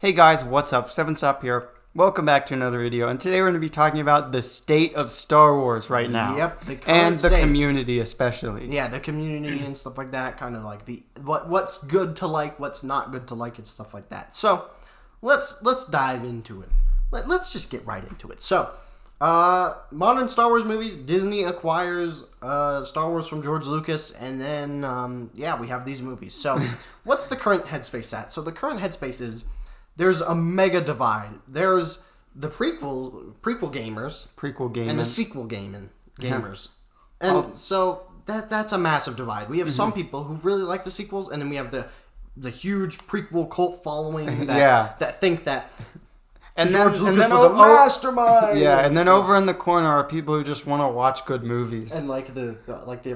Hey guys, what's up? 7stop here. Welcome back to another video, and today we're going to be talking about the state of Star Wars right now. Yep, the current and the state. Community especially. Yeah, the community and stuff like that, kind of like the what's good to like, what's not good to like, and stuff like that. So, let's dive into it. Let's just get right into it. So, modern Star Wars movies, Disney acquires Star Wars from George Lucas, and then we have these movies. So, what's the current headspace at? So, the current headspace is there's a mega divide. There's the prequel gamers, and the sequel gamers, and so that's a massive divide. We have some people who really like the sequels, and then we have the huge prequel cult following that think that George Lucas was a mastermind. Yeah, and then over in the corner are people who just want to watch good movies and like the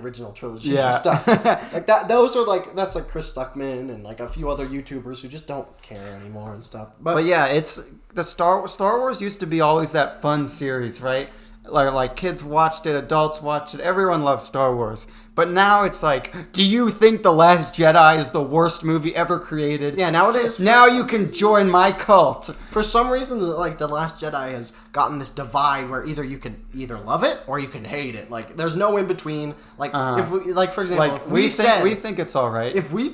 original trilogy and stuff like that. Those are that's like Chris Stuckman and like a few other YouTubers who just don't care anymore and stuff. But yeah, it's the Star Wars used to be always that fun series, right? Like kids watched it, adults watched it, everyone loved Star Wars. But now it's like, do you think The Last Jedi is the worst movie ever created? Yeah, nowadays. Now you can join my cult. For some reason, like The Last Jedi has gotten this divide where you can love it or you can hate it. Like there's no in between. Like if we, like for example, like if we think it's all right. If we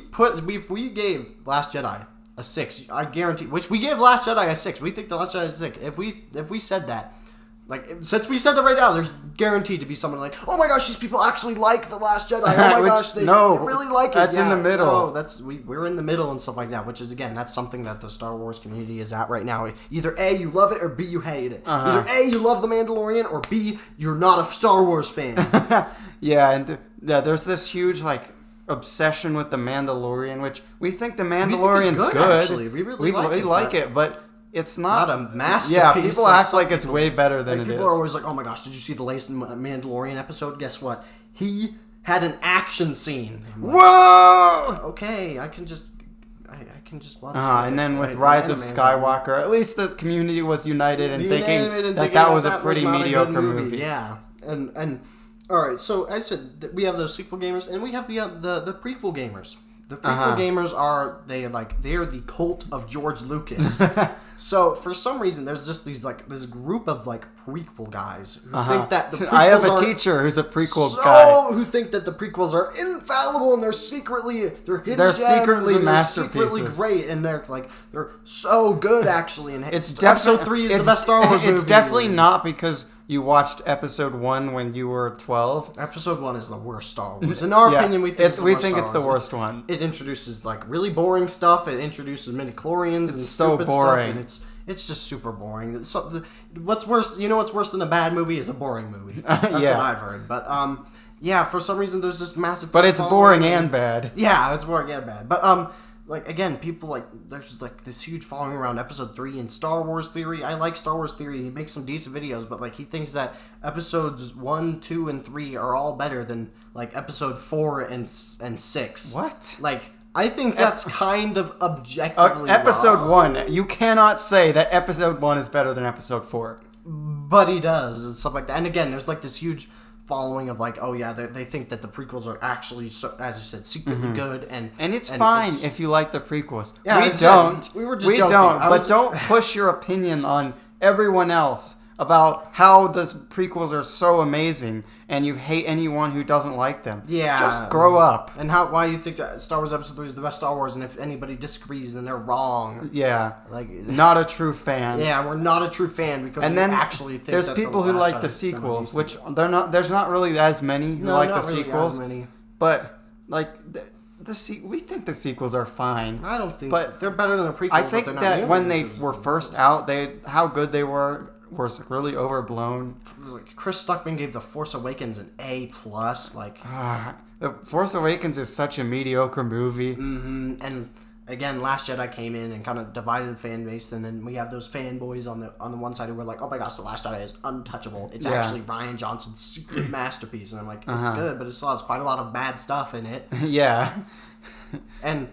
gave Last Jedi a 6, I guarantee. Which we gave Last Jedi a 6. We think The Last Jedi is a 6. If we said that. Like, since we said that right now, there's guaranteed to be someone like, oh my gosh, these people actually like The Last Jedi. Oh my gosh, they really like it. That's in the middle. No, we're in the middle and stuff like that, which is, again, that's something that the Star Wars community is at right now. Either A, you love it, or B, you hate it. Either A, you love The Mandalorian, or B, you're not a Star Wars fan. There's this huge, obsession with The Mandalorian, which we think The Mandalorian's good. Actually. We really like it, but it's not a masterpiece. Yeah, people act like it's way better than it is. People are always like, "Oh my gosh, did you see the latest Mandalorian episode? Guess what? He had an action scene." Like, whoa! Okay, I can just watch. And then with Rise of Skywalker, at least the community was united in thinking that was a pretty mediocre movie. Yeah, and all right. So I said we have those sequel gamers, and we have the prequel gamers. The prequel gamers they're the cult of George Lucas. So for some reason, there's just this group of prequel guys who think that the prequels I have a teacher who's a prequel guy who think that the prequels are infallible and they're secretly hidden they're gems secretly and masterpieces. they're secretly great and they're so good actually. And episode 3 is the best Star Wars movie. It's definitely not because you watched episode 1 when you were 12. Episode 1 is the worst Star Wars. In our opinion, we think it's the worst one. It introduces really boring stuff. It introduces midichlorians and so stupid boring. Stuff, and it's just super boring. What's worse? You know what's worse than a bad movie is a boring movie. That's what I've heard. But for some reason there's this massive. But it's boring and bad. Yeah, it's boring and bad. But again, people there's this huge following around episode 3 and Star Wars Theory. I like Star Wars Theory. He makes some decent videos, but he thinks that episodes 1, 2, and 3 are all better than episode 4 and 6. What? I think that's kind of objectively episode wrong. 1. You cannot say that episode 1 is better than episode 4. But he does and stuff like that. And again, there's this huge following of they think that the prequels are actually, as you said, secretly good and it's fine if you like the prequels. Yeah, We don't. But don't push your opinion on everyone else about how the prequels are so amazing and you hate anyone who doesn't like them. Yeah. Just grow up. And why you think that Star Wars Episode 3 is the best Star Wars, and if anybody disagrees, then they're wrong. Yeah. Not a true fan. Yeah, we're not a true fan because we actually think there's people who like the sequels, which there's not really as many who like the sequels. As many. But we think the sequels are fine. I don't think they're better than the prequels. I think that when they were first out, how good they were really overblown. Chris Stuckman gave The Force Awakens an A+. The Force Awakens is such a mediocre movie. Mm-hmm. And again, Last Jedi came in and kind of divided the fan base, and then we have those fanboys on the one side who were like, oh my gosh, The Last Jedi is untouchable. It's actually Rian Johnson's secret masterpiece. And I'm like, it's good, but it still has quite a lot of bad stuff in it. Yeah. And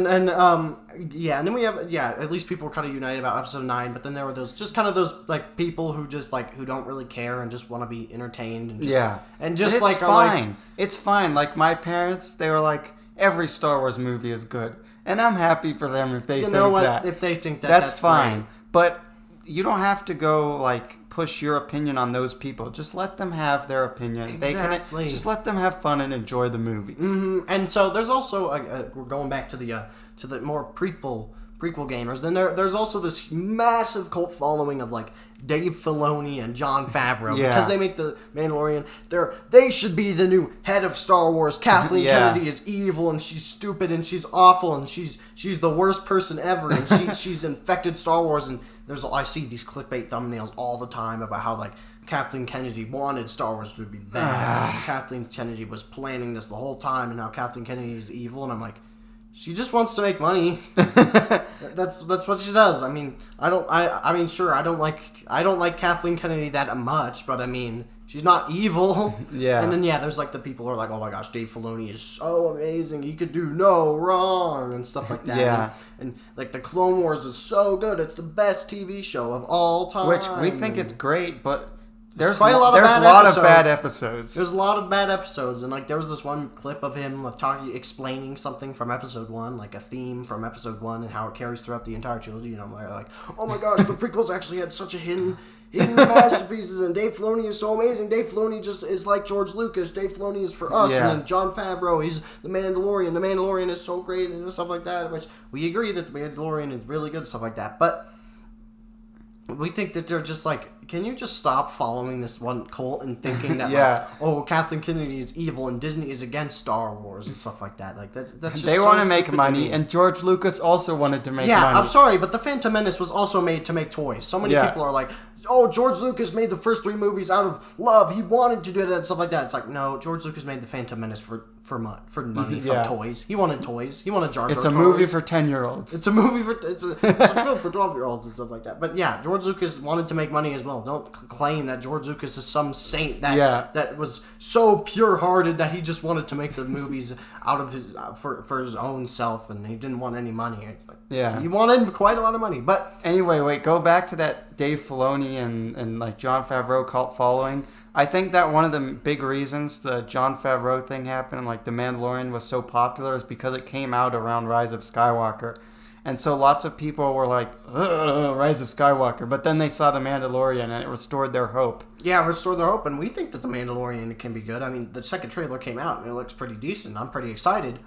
then we have at least people were kind of united about episode 9, but then there were those people who just who don't really care and just want to be entertained and just it's fine. It's fine. My parents, they were like, every Star Wars movie is good. And I'm happy for them if they You think know what? that. If they think that, that's fine. great. But you don't have to go, like, push your opinion on those people. Just let them have their opinion. Exactly. Just let them have fun and enjoy the movies. Mm-hmm. And so there's also, we're going back to the more prequel gamers. Then there's also this massive cult following of, like, Dave Filoni and Jon Favreau, because they make the Mandalorian. They should be the new head of Star Wars. Kathleen Kennedy is evil and she's stupid and she's awful and she's the worst person ever and she's infected Star Wars. And I see these clickbait thumbnails all the time about how, like, Kathleen Kennedy wanted Star Wars to be bad. And Kathleen Kennedy was planning this the whole time, and now Kathleen Kennedy is evil. And I'm like, she just wants to make money. That's what she does. I mean, I don't like Kathleen Kennedy that much, but I mean, she's not evil. Yeah. And then there's like the people who are like, oh my gosh, Dave Filoni is so amazing. He could do no wrong and stuff like that. Yeah. And like the Clone Wars is so good. It's the best TV show of all time. Which we think it's great, but there's quite a lot of bad episodes. There's a lot of bad episodes, and like there was this one clip of him explaining something from episode 1, like a theme from episode 1, and how it carries throughout the entire trilogy. And I'm like, oh my gosh, the prequels actually had such a hidden masterpieces, and Dave Filoni is so amazing. Dave Filoni just is like George Lucas. Dave Filoni is for us, and then Jon Favreau, he's the Mandalorian. The Mandalorian is so great and stuff like that. Which we agree that the Mandalorian is really good and stuff like that, but we think that they're just like, can you just stop following this one cult and thinking that, Kathleen Kennedy is evil and Disney is against Star Wars and stuff like that? Like that's just they want to make money, and George Lucas also wanted to make money. Yeah, I'm sorry, but The Phantom Menace was also made to make toys. So many people are like, oh, George Lucas made the first 3 movies out of love. He wanted to do that and stuff like that. It's like, no, George Lucas made The Phantom Menace for money, for toys. He wanted toys. He wanted Jar Jar It's toys. a movie for 10-year-olds. It's a movie for it's a film for 12-year-olds and stuff like that. But yeah, George Lucas wanted to make money as well. Don't claim that George Lucas is some saint that was so pure-hearted that he just wanted to make the movies out of his for his own self, and he didn't want any money. It's like he wanted quite a lot of money. But anyway, go back to that Dave Filoni and like Jon Favreau cult following. I think that one of the big reasons the Jon Favreau thing happened and like The Mandalorian was so popular is because it came out around Rise of Skywalker. And so lots of people were like, Rise of Skywalker. But then they saw The Mandalorian and it restored their hope. Yeah, restored their hope. And we think that The Mandalorian can be good. I mean, the second trailer came out and it looks pretty decent. I'm pretty excited.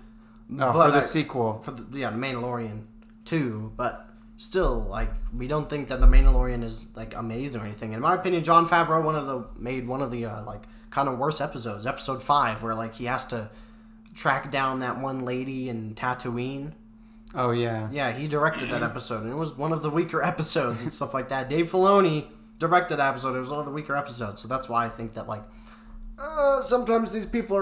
For the sequel. For the Mandalorian 2. But still, like, we don't think that The Mandalorian is, like, amazing or anything. In my opinion, Jon Favreau made one of the like, kind of worst episodes. Episode 5, where, like, he has to track down that one lady in Tatooine. Oh, yeah. Yeah, he directed that episode, and it was one of the weaker episodes and stuff like that. Dave Filoni directed that episode. It was one of the weaker episodes, so that's why I think that, like, sometimes these people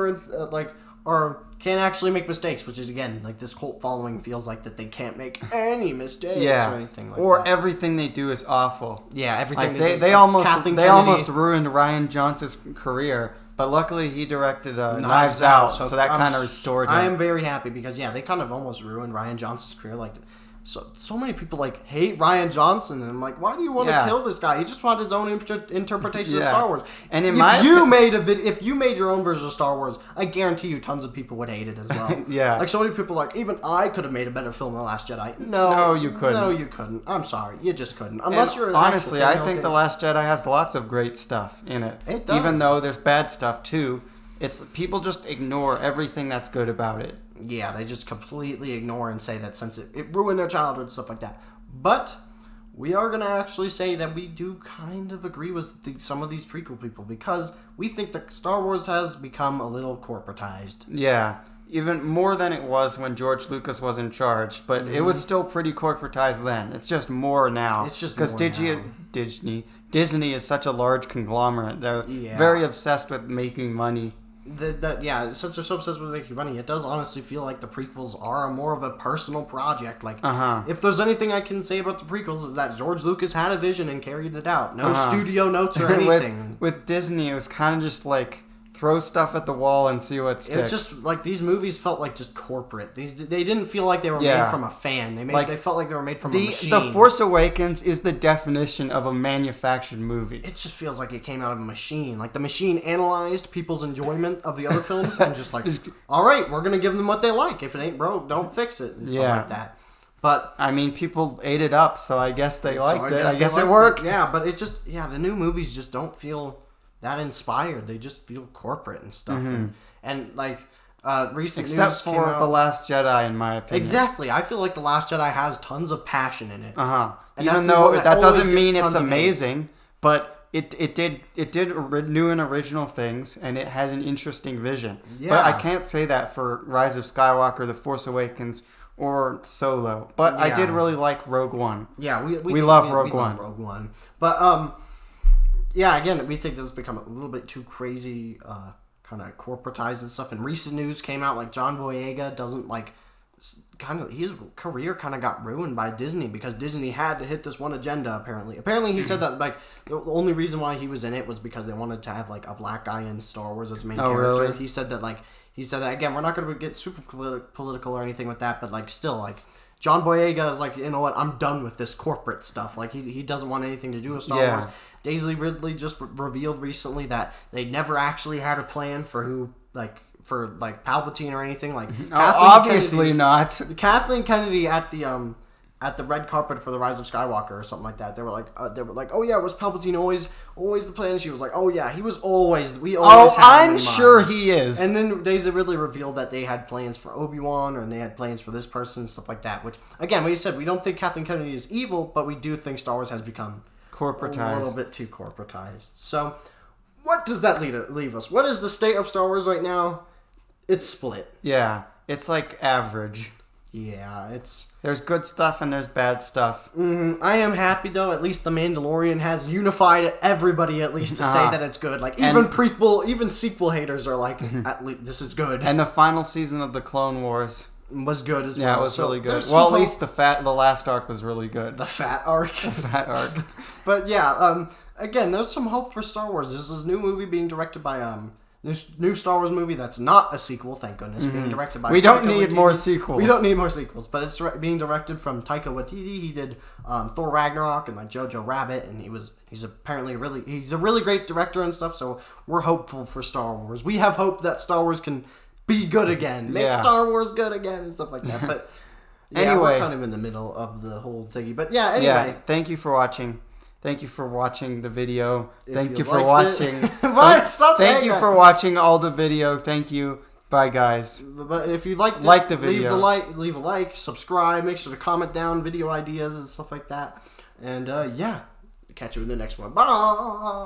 are can't actually make mistakes, which is, again, like, this cult following feels like that they can't make any mistakes or anything like that. Or everything they do is awful. Yeah, everything like they almost ruined Rian Johnson's career. But luckily, he directed Knives Out, so that kind of restored him. I am very happy because, they kind of almost ruined Rian Johnson's career. Like, so many people, like, hate Rian Johnson, and I'm like, why do you want to kill this guy? He just wanted his own interpretation of Star Wars. And if you made your own version of Star Wars, I guarantee you tons of people would hate it as well. Like, so many people are like, even I could have made a better film than The Last Jedi. No, you couldn't. No, you couldn't. I'm sorry. You just couldn't. Unless you're an honestly, I think The Last Jedi has lots of great stuff in it. It does. Even though there's bad stuff, too. It's people just ignore everything that's good about it. Yeah, they just completely ignore and say that since it ruined their childhood and stuff like that. But we are going to actually say that we do kind of agree with some of these prequel people because we think that Star Wars has become a little corporatized. Yeah, even more than it was when George Lucas was in charge, but it was still pretty corporatized then. It's just more now. It's just because Disney is such a large conglomerate. They're very obsessed with making money. Since they're so obsessed with making money, it does honestly feel like the prequels are more of a personal project. Like, if there's anything I can say about the prequels is that George Lucas had a vision and carried it out. No studio notes or anything. With Disney, it was kind of just like throw stuff at the wall and see what sticks. It just like these movies felt like just corporate. They didn't feel like they were Yeah. made from a fan. They felt like they were made from a machine. The Force Awakens is the definition of a manufactured movie. It just feels like it came out of a machine. Like the machine analyzed people's enjoyment of the other films and just like, all right, we're gonna give them what they like. If it ain't broke, don't fix it and stuff like that. But I mean, people ate it up, so I guess they liked it. I they guess it liked worked. Yeah, but the new movies just don't feel that inspired. They just feel corporate and stuff. And like recent Except news for came out. The Last Jedi, in my opinion. Exactly. I feel like The Last Jedi has tons of passion in it. And that's even the though one that that doesn't always mean gets it's tons of hate. amazing, but it did new and original things, and it had an interesting vision. Yeah. But I can't say that for Rise of Skywalker, The Force Awakens, or Solo. But I did really like Rogue One. Yeah, we love Rogue One. Love Rogue One. But yeah, again, we think this has become a little bit too crazy, kind of corporatized and stuff. And recent news came out like John Boyega doesn't like his career kind of got ruined by Disney because Disney had to hit this one agenda. Apparently he said that like the only reason why he was in it was because they wanted to have like a black guy in Star Wars as main character. Really? He said that again, we're not going to get super political or anything with that, but like still like John Boyega is like, you know what, I'm done with this corporate stuff. Like he doesn't want anything to do with Star Wars. Daisy Ridley just revealed recently that they never actually had a plan for Palpatine or anything. Like obviously not. Kathleen Kennedy at the red carpet for the Rise of Skywalker or something like that. They were like, oh yeah, was Palpatine always the plan? And she was like, oh yeah, he was always. We always. Had him in sure mind. he is. And then Daisy Ridley revealed that they had plans for Obi-Wan and they had plans for this person and stuff like that. Which again, we said we don't think Kathleen Kennedy is evil, but we do think Star Wars has become corporatized. A little bit too corporatized. So, what does that leave us? What is the state of Star Wars right now? It's split. Yeah, it's like average. Yeah, there's good stuff and there's bad stuff. I am happy though. At least the Mandalorian has unified everybody. At least to say that it's good. Like even sequel haters are like, at least this is good. And the final season of the Clone Wars was good as well. Yeah, it was really good. Well, at least the last arc was really good. The fat arc. The fat arc. But yeah, again, there's some hope for Star Wars. There's this new movie being directed by this new Star Wars movie that's not a sequel, thank goodness, being directed by We don't Taika need Waititi. more sequels. We don't need more sequels, but it's being directed from Taika Waititi. He did Thor Ragnarok and like Jojo Rabbit, and he's apparently a really great director and stuff. So we're hopeful for Star Wars. We have hope that Star Wars can be good again, make Star Wars good again, and stuff like that. But yeah, anyway, we're kind of in the middle of the whole thingy. But yeah, anyway. Yeah, thank you for watching. Thank you for watching the video. Thank you for watching. What? Stop Thank saying you that. for watching all the video. Thank you. Bye, guys. But if you liked it, like the video, leave a like, subscribe, make sure to comment down video ideas and stuff like that. And yeah, catch you in the next one. Bye.